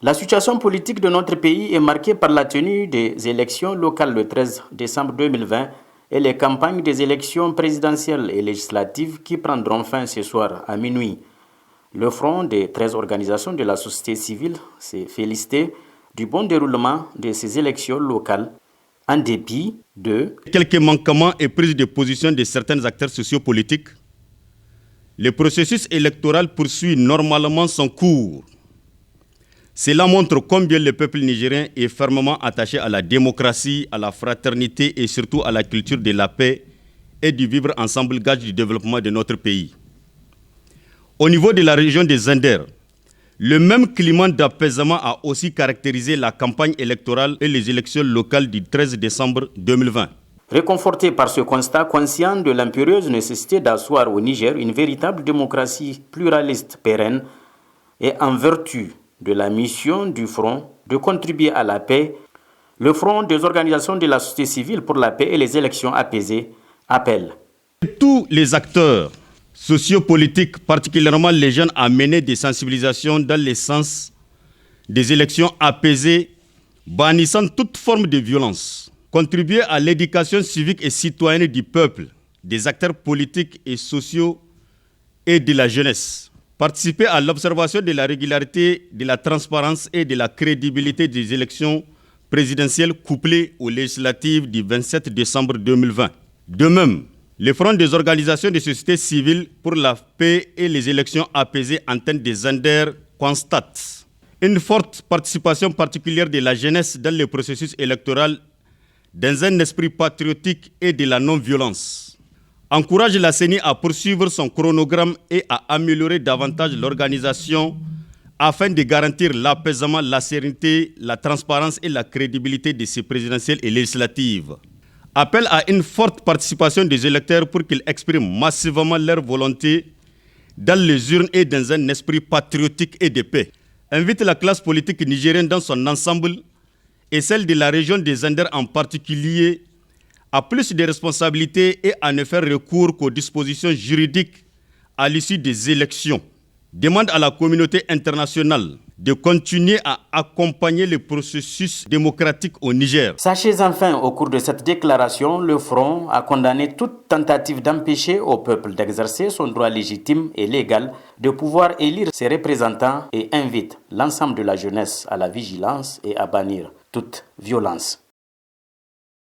La situation politique de notre pays est marquée par la tenue des élections locales le 13 décembre 2020 et les campagnes des élections présidentielles et législatives qui prendront fin ce soir à minuit. Le front des 13 organisations de la société civile s'est félicité du bon déroulement de ces élections locales en dépit de quelques manquements et prises de position de certains acteurs sociopolitiques. Le processus électoral poursuit normalement son cours. Cela montre combien le peuple nigérien est fermement attaché à la démocratie, à la fraternité et surtout à la culture de la paix et du vivre ensemble, gage du développement de notre pays. Au niveau de la région des Zender, le même climat d'apaisement a aussi caractérisé la campagne électorale et les élections locales du 13 décembre 2020. Réconforté par ce constat, conscient de l'impérieuse nécessité d'asseoir au Niger une véritable démocratie pluraliste pérenne et en vertu de la mission du Front de contribuer à la paix, le Front des organisations de la société civile pour la paix et les élections apaisées appelle tous les acteurs sociopolitiques, particulièrement les jeunes, à mener des sensibilisations dans le sens des élections apaisées, bannissant toute forme de violence, contribuer à l'éducation civique et citoyenne du peuple, des acteurs politiques et sociaux et de la jeunesse. Participer à l'observation de la régularité, de la transparence et de la crédibilité des élections présidentielles couplées aux législatives du 27 décembre 2020. De même, le Front des organisations de société civile pour la paix et les élections apaisées antenne des Zender constate une forte participation particulière de la jeunesse dans le processus électoral dans un esprit patriotique et de la non-violence. Encourage la CENI à poursuivre son chronogramme et à améliorer davantage l'organisation afin de garantir l'apaisement, la sérénité, la transparence et la crédibilité de ces présidentielles et législatives. Appelle à une forte participation des électeurs pour qu'ils expriment massivement leur volonté dans les urnes et dans un esprit patriotique et de paix. Invite la classe politique nigérienne dans son ensemble et celle de la région des Zender en particulier à plus de responsabilités et à ne faire recours qu'aux dispositions juridiques à l'issue des élections. Demande à la communauté internationale de continuer à accompagner le processus démocratique au Niger. Sachez enfin, au cours de cette déclaration, le Front a condamné toute tentative d'empêcher au peuple d'exercer son droit légitime et légal de pouvoir élire ses représentants et invite l'ensemble de la jeunesse à la vigilance et à bannir toute violence.